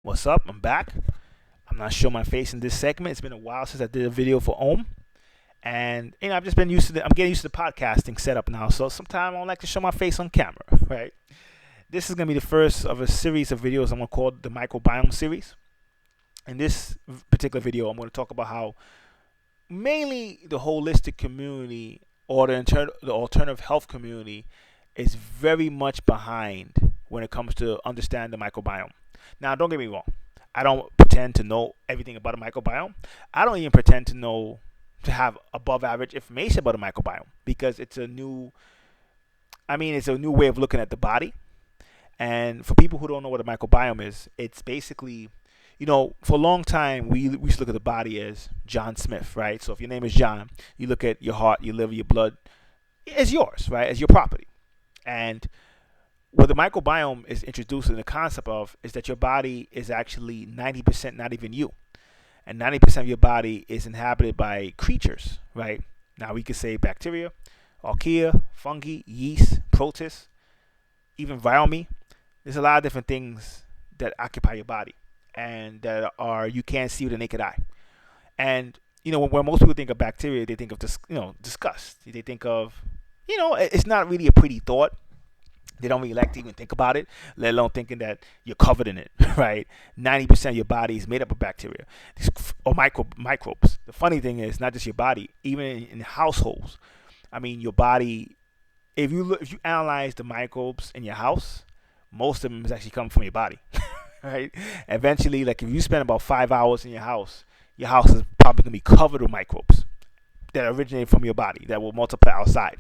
What's up? I'm back. I'm not showing my face in this segment. It's been a while since I did a video for Om, and I've just been used to I'm getting used to the podcasting setup now. So sometimes I don't like to show my face on camera, right? This is gonna be the first of a series of videos I'm gonna call the Microbiome series. In this particular video, I'm gonna talk about how mainly the holistic community or the alternative health community is very much behind when it comes to understand the microbiome. Now, don't get me wrong. I don't pretend to know everything about a microbiome. I don't even pretend to have above average information about a microbiome because it's a new way of looking at the body. And for people who don't know what a microbiome is, it's basically, for a long time we used to look at the body as John Smith, right? So if your name is John, you look at your heart, your liver, your blood as yours, right? As your property. And what the microbiome is introduced in the concept of is that your body is actually 90% not even you. And 90% of your body is inhabited by creatures, right? Now we could say bacteria, archaea, fungi, yeast, protists, even virome. There's a lot of different things that occupy your body and that are you can't see with the naked eye. And when most people think of bacteria, they think of disgust. They think of it's not really a pretty thought. They don't really like to even think about it, let alone thinking that you're covered in it, right? 90% of your body is made up of bacteria or microbes. The funny thing is, not just your body, even in households. I mean, your body. If you analyze the microbes in your house, most of them is actually coming from your body, right? Eventually, like if you spend about 5 hours in your house is probably gonna be covered with microbes that originate from your body that will multiply outside.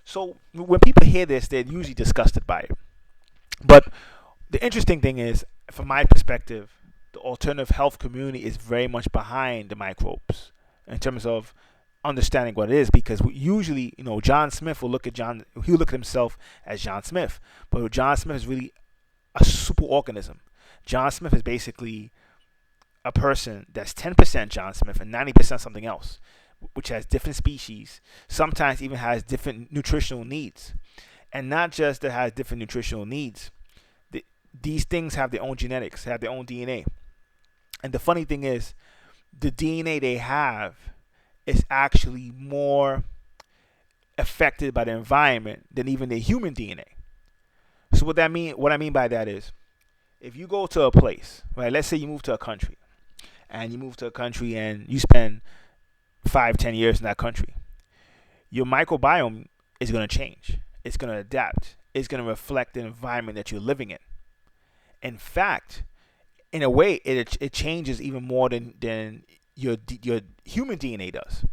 So when people hear this, they're usually disgusted by it. But the interesting thing is, from my perspective, the alternative health community is very much behind the microbes in terms of understanding what it is. Because usually, John Smith will look at he'll look at himself as John Smith. But John Smith is really a super organism. John Smith is basically a person that's 10% John Smith and 90% something else, which has different species, sometimes even has different nutritional needs. And not just that has different nutritional needs, these things have their own genetics, have their own DNA. And the funny thing is, the DNA they have is actually more affected by the environment than even the human DNA. So what I mean by that is, if you go to a place, right, let's say you move to a country, and you spend 5-10 years in that country, your microbiome is going to change. It's going to adapt. It's going to reflect the environment that you're living in. In fact, in a way, it changes even more than your human DNA does.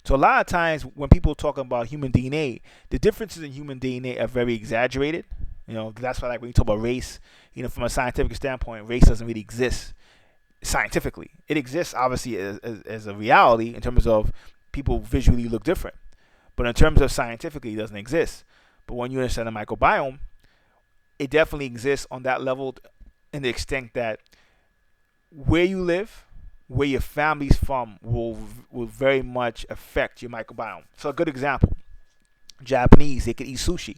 So a lot of times when people talk about human DNA, the differences in human DNA are very exaggerated. That's why, like, when you talk about race, from a scientific standpoint, race doesn't really exist scientifically. It exists obviously as a reality in terms of people visually look different, but in terms of scientifically, it doesn't exist. But when you understand the microbiome, it definitely exists on that level, in the extent that where you live, where your family's from, will very much affect your microbiome. So a good example: Japanese, they can eat sushi.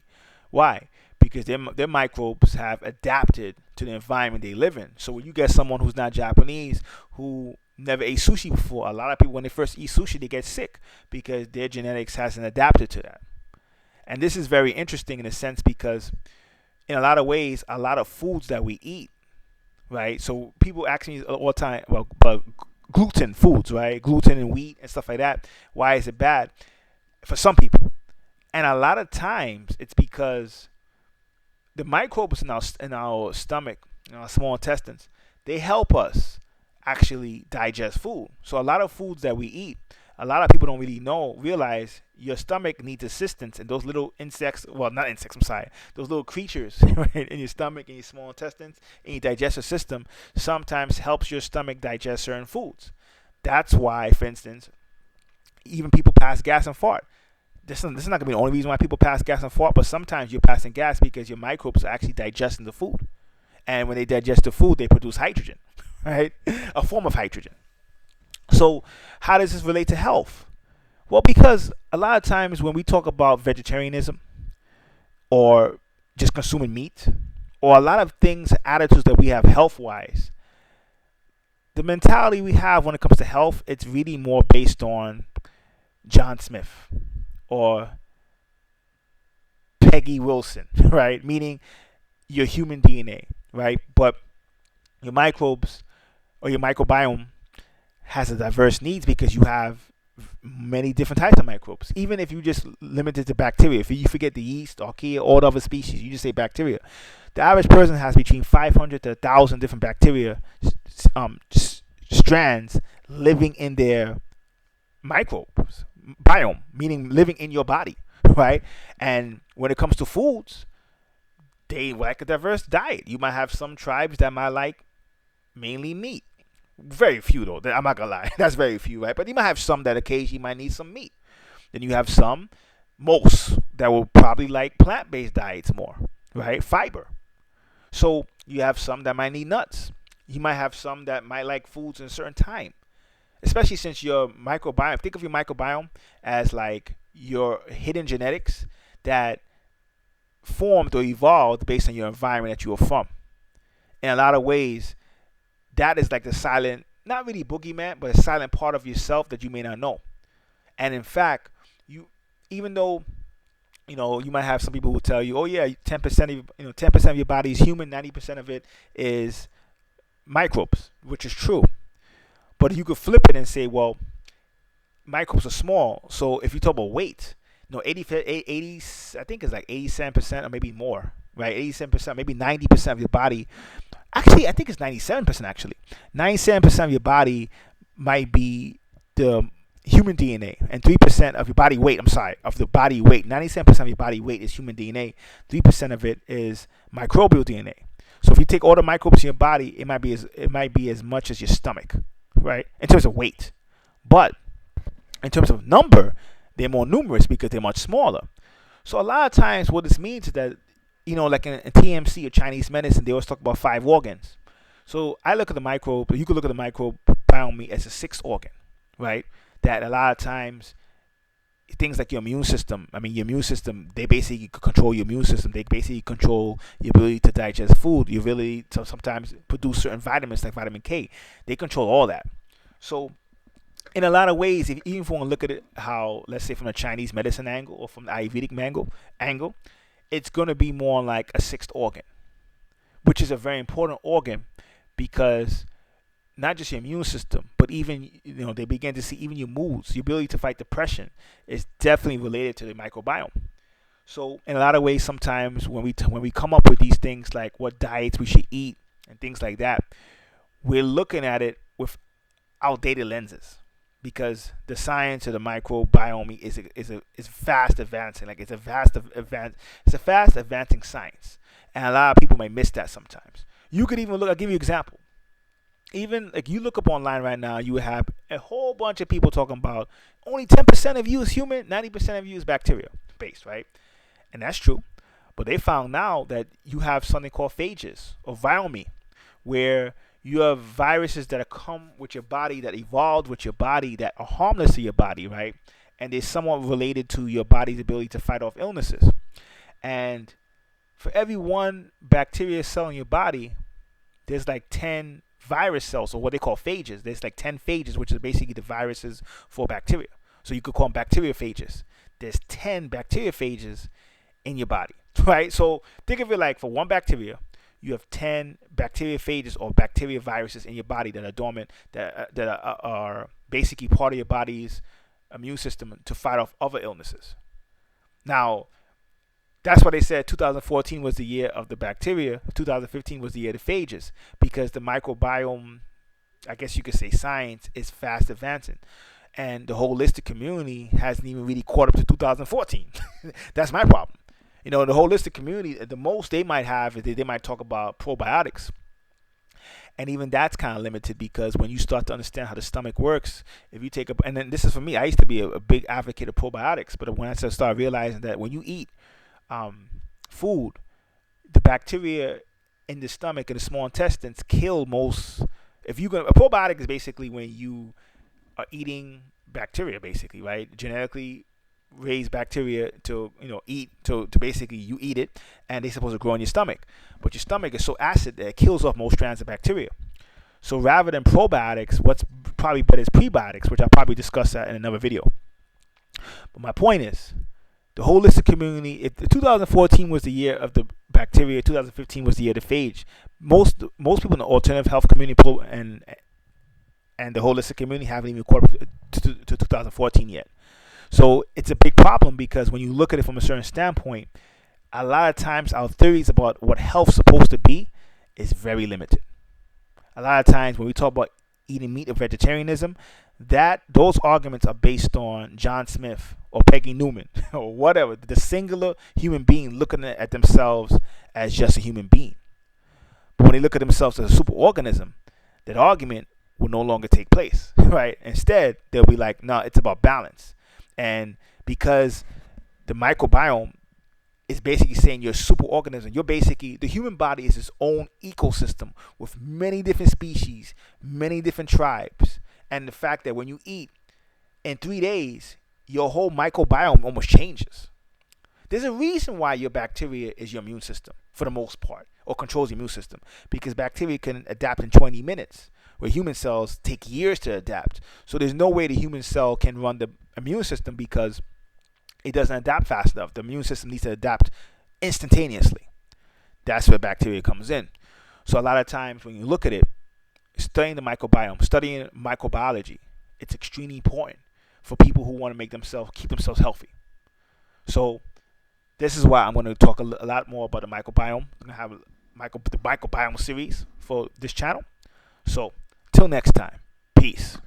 Why? Because their microbes have adapted to the environment they live in. So when you get someone who's not Japanese, who never ate sushi before, a lot of people, when they first eat sushi, they get sick because their genetics hasn't adapted to that. And this is very interesting in a sense because in a lot of ways, a lot of foods that we eat, right? So people ask me all the time about gluten foods, right? Gluten and wheat and stuff like that. Why is it bad? For some people. And a lot of times it's because the microbes in our stomach, in our small intestines, they help us actually digest food. So a lot of foods that we eat, a lot of people don't really realize your stomach needs assistance, and those little those little creatures right, in your stomach, in your small intestines, in your digestive system, sometimes helps your stomach digest certain foods. That's why, for instance, even people pass gas and fart. This is not going to be the only reason why people pass gas and fart, but sometimes you're passing gas because your microbes are actually digesting the food. And when they digest the food, they produce hydrogen, right? A form of hydrogen. So how does this relate to health? Well, because a lot of times when we talk about vegetarianism or just consuming meat or a lot of things, attitudes that we have health wise, the mentality we have when it comes to health, it's really more based on John Smith or Peggy Wilson, right? Meaning your human DNA, right? But your microbes or your microbiome has a diverse needs because you have many different types of microbes. Even if you just limit it to bacteria, if you forget the yeast, archaea, all the other species, you just say bacteria. The average person has between 500 to 1,000 different bacteria strands living in their microbes biome, meaning living in your body, right? And when it comes to foods, they like a diverse diet. You might have some tribes that might like mainly meat. Very few though. I'm not gonna lie, that's very few, right? But you might have some that occasionally might need some meat. Then you have some, most that will probably like plant-based diets more, right? Fiber. So you have some that might need nuts. You might have some that might like foods in a certain time, especially since your microbiome. Think of your microbiome as like your hidden genetics that formed or evolved based on your environment that you were from. In a lot of ways, that is like the silent, not really boogeyman, but a silent part of yourself that you may not know. And in fact, you, even though you might have some people who tell you, oh yeah, 10% of 10% of your body is human, 90% of it is microbes, which is true. But you could flip it and say, well, microbes are small. So if you talk about weight, 80, I think it's like 87% or maybe more, right? 87%, maybe 90% of your body. Actually, I think it's 97% actually. 97% of your body might be the human DNA, and 3% of your body weight, of the body weight, 97% of your body weight is human DNA. 3% of it is microbial DNA. So if you take all the microbes in your body, it might be as much as your stomach, right? In terms of weight. But in terms of number, they're more numerous because they're much smaller. So a lot of times what this means is that, like in TMC or Chinese medicine, they always talk about 5 organs. So I look at the microbe, you could look at the microbiome as a 6th organ, right? That a lot of times, things like your immune system, they basically control your immune system. They basically control your ability to digest food, your ability to sometimes produce certain vitamins like vitamin K. They control all that. So in a lot of ways, even if you want to look at it how, let's say from a Chinese medicine angle or from the Ayurvedic angle, it's going to be more like a 6th organ, which is a very important organ because not just your immune system, but even, they begin to see even your moods, your ability to fight depression is definitely related to the microbiome. So in a lot of ways, sometimes when we come up with these things like what diets we should eat and things like that, we're looking at it with outdated lenses because the science of the microbiome is fast advancing. Like it's a fast advancing science, and a lot of people may miss that sometimes. You could even look. I'll give you an example. Even like you look up online right now, you have a whole bunch of people talking about only 10% of you is human, 90% of you is bacteria based, right? And that's true. But they found now that you have something called phages or virome, where you have viruses that come with your body, that evolved with your body, that are harmless to your body, right? And they're somewhat related to your body's ability to fight off illnesses. And for every one bacteria cell in your body, there's like 10 virus cells, or what they call phages. There's like 10 phages, which is basically the viruses for bacteria. So you could call them bacteriophages. There's 10 bacteriophages in your body, right? So think of it like for one bacteria, you have 10 bacteriophages or bacteria viruses in your body that are dormant, that are basically part of your body's immune system to fight off other illnesses. Now, that's why they said 2014 was the year of the bacteria, 2015 was the year of the phages, because the microbiome, I guess you could say science, is fast advancing. And the holistic community hasn't even really caught up to 2014. That's my problem. The holistic community, the most they might have is they might talk about probiotics. And even that's kind of limited because when you start to understand how the stomach works, if you take and then this is for me, I used to be a big advocate of probiotics, but when I started realizing that when you eat food, the bacteria in the stomach and the small intestines kill most. A probiotic is basically when you are eating bacteria, basically, right? Genetically raise bacteria to eat to basically you eat it, and they're supposed to grow in your stomach. But your stomach is so acid that it kills off most strands of bacteria. So rather than probiotics, what's probably better is prebiotics, which I'll probably discuss that in another video. But my point is, the holistic community, if 2014 was the year of the bacteria, 2015 was the year of the phage, most people in the alternative health community and the holistic community haven't even caught up to 2014 yet. So it's a big problem because when you look at it from a certain standpoint, a lot of times our theories about what health's supposed to be is very limited. A lot of times when we talk about eating meat or vegetarianism, those arguments are based on John Smith or Peggy Newman or whatever, the singular human being looking at themselves as just a human being. But when they look at themselves as a superorganism, that argument will no longer take place, right? Instead, they'll be like, no, it's about balance. And because the microbiome is basically saying you're a superorganism, the human body is its own ecosystem with many different species, many different tribes. And the fact that when you eat in 3 days, your whole microbiome almost changes. There's a reason why your bacteria is your immune system for the most part, or controls your immune system, because bacteria can adapt in 20 minutes, where human cells take years to adapt. So there's no way the human cell can run the immune system because it doesn't adapt fast enough. The immune system needs to adapt instantaneously. That's where bacteria comes in. So a lot of times when you look at it, studying the microbiome, studying microbiology, it's extremely important for people who want to keep themselves healthy. So this is why I'm going to talk a lot more about the microbiome. I'm going to have the microbiome series for this channel. So till next time, peace.